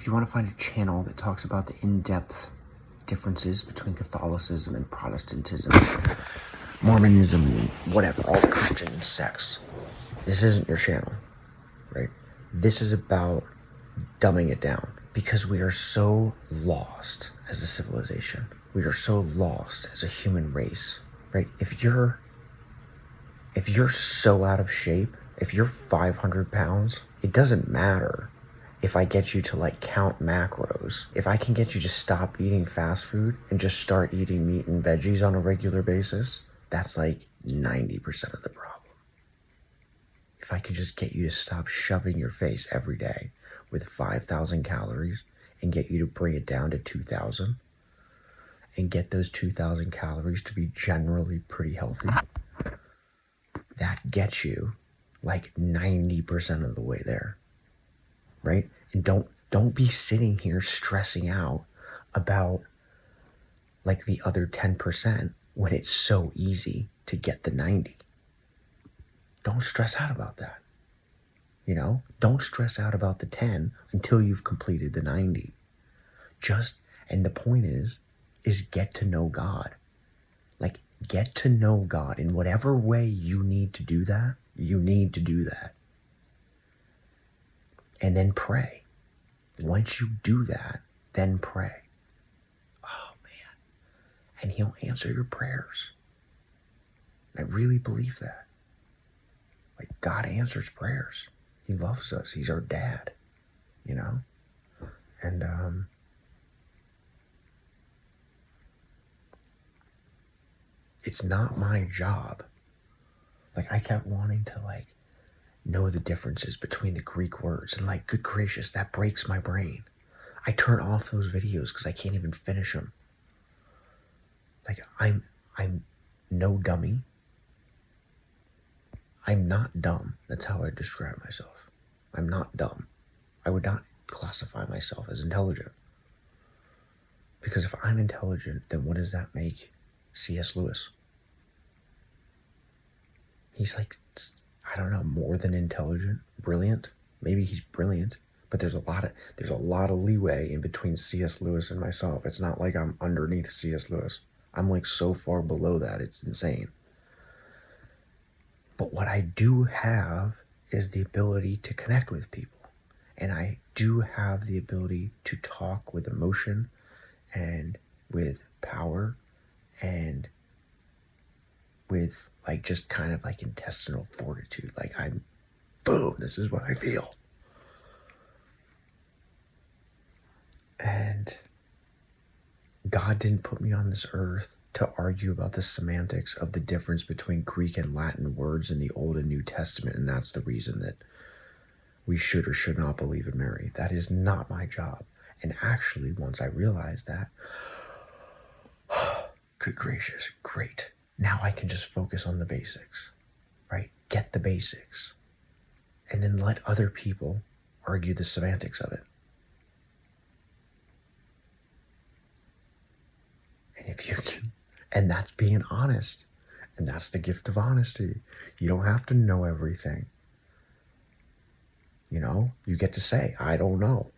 If you want to find a channel that talks about the in-depth differences between Catholicism and Protestantism, Mormonism, whatever, all the Christian sects, this isn't your channel, right? This is about dumbing it down because we are so lost as a civilization. We are so lost as a human race, right? If you're so out of shape, if you're 500 pounds, it doesn't matter if I get you to like count macros. If I can get you to stop eating fast food and just start eating meat and veggies on a regular basis, that's like 90% of the problem. If I could just get you to stop shoving your face every day with 5,000 calories and get you to bring it down to 2,000 and get those 2,000 calories to be generally pretty healthy, that gets you like 90% of the way there, right? And don't be sitting here stressing out about like the other 10% when it's so easy to get the 90. Don't stress out about that. You know, don't stress out about the 10 until you've completed the 90. And the point is get to know God. Like, get to know God in whatever way you need to do that. You need to do that. And then pray. Once you do that, then pray. Oh, man. And he'll answer your prayers. I really believe that. Like, God answers prayers. He loves us. He's our dad, you know? And, it's not my job. Like, I kept wanting to, like, know the differences between the Greek words. And, like, good gracious, that breaks my brain. I turn off those videos because I can't even finish them. Like, I'm no dummy. I'm not dumb. That's how I describe myself. I'm not dumb. I would not classify myself as intelligent. Because if I'm intelligent, then what does that make C.S. Lewis? He's like, I don't know, more than intelligent, brilliant. Maybe he's brilliant, but there's a lot of leeway in between C.S. Lewis and myself. It's not like I'm underneath C.S. Lewis. I'm like so far below that, it's insane. But what I do have is the ability to connect with people. And I do have the ability to talk with emotion and with power and with like just kind of like intestinal fortitude. Like boom, this is what I feel. And God didn't put me on this earth to argue about the semantics of the difference between Greek and Latin words in the Old and New Testament, and that's the reason that we should or should not believe in Mary. That is not my job. And actually, once I realized that, good gracious, great. Now I can just focus on the basics, right? Get the basics. And then let other people argue the semantics of it. And if you can, and that's being honest. And that's the gift of honesty. You don't have to know everything. You know, you get to say, I don't know.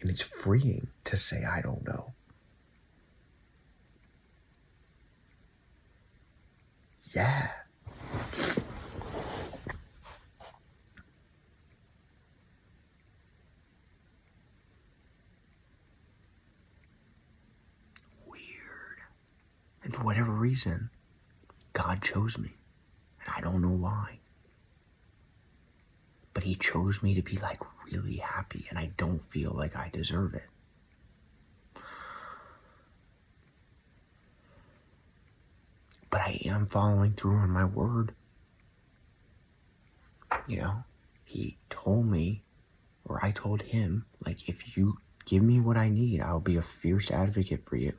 And it's freeing to say, I don't know. Yeah. Weird. And for whatever reason, God chose me. And I don't know why. But he chose me to be like really happy, and I don't feel like I deserve it. But I am following through on my word. You know, he told me, or I told him, like, if you give me what I need, I'll be a fierce advocate for you.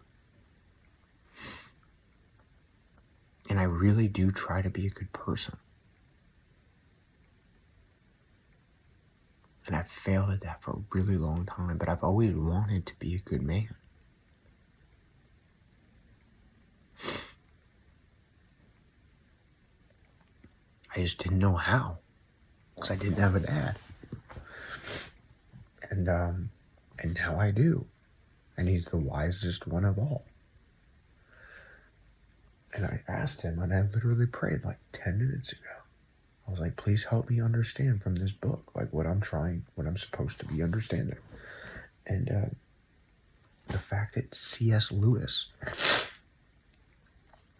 And I really do try to be a good person. And I've failed at that for a really long time, but I've always wanted to be a good man. I just didn't know how, because I didn't have a dad. And now I do. And he's the wisest one of all. And I asked him, and I literally prayed like 10 minutes ago. I was like, please help me understand from this book, like what I'm supposed to be understanding. And the fact that C.S. Lewis,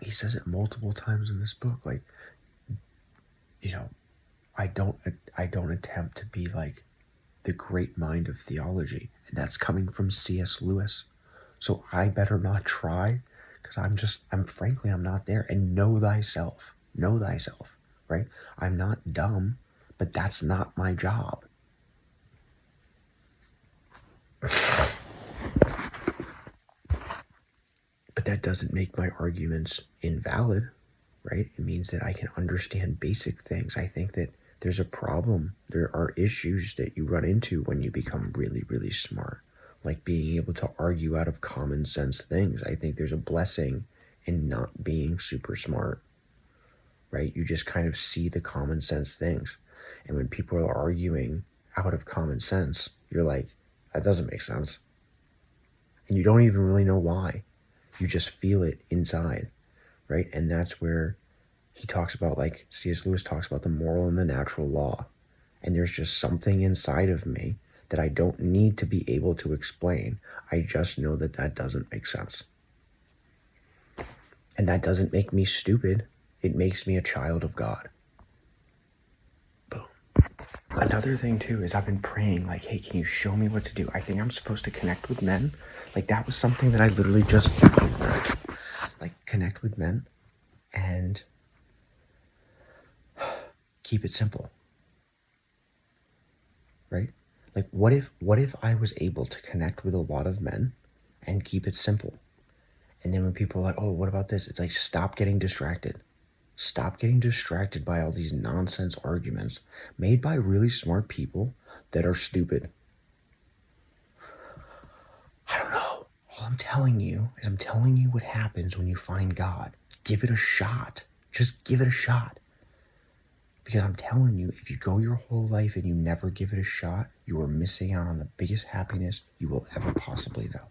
he says it multiple times in this book, like, you know, I don't attempt to be like the great mind of theology. And that's coming from C.S. Lewis. So I better not try, because I'm not there. And know thyself, right? I'm not dumb, but that's not my job. But that doesn't make my arguments invalid, right? It means that I can understand basic things. I think that there's a problem. There are issues that you run into when you become really, really smart, like being able to argue out of common sense things. I think there's a blessing in not being super smart, right? You just kind of see the common sense things. And when people are arguing out of common sense, you're like, that doesn't make sense. And you don't even really know why. You just feel it inside, right? And that's where he talks about, like C.S. Lewis talks about, the moral and the natural law. And there's just something inside of me that I don't need to be able to explain. I just know that that doesn't make sense. And that doesn't make me stupid. It makes me a child of God. Boom. Another thing too is I've been praying, like, hey, can you show me what to do? I think I'm supposed to connect with men. Like, that was something that I literally just, like, connect with men and keep it simple, right? Like, what if I was able to connect with a lot of men and keep it simple? And then when people are like, oh, what about this? It's like, stop getting distracted. Stop getting distracted by all these nonsense arguments made by really smart people that are stupid. I don't know. All I'm telling you is what happens when you find God. Give it a shot. Just give it a shot. Because I'm telling you, if you go your whole life and you never give it a shot, you are missing out on the biggest happiness you will ever possibly know.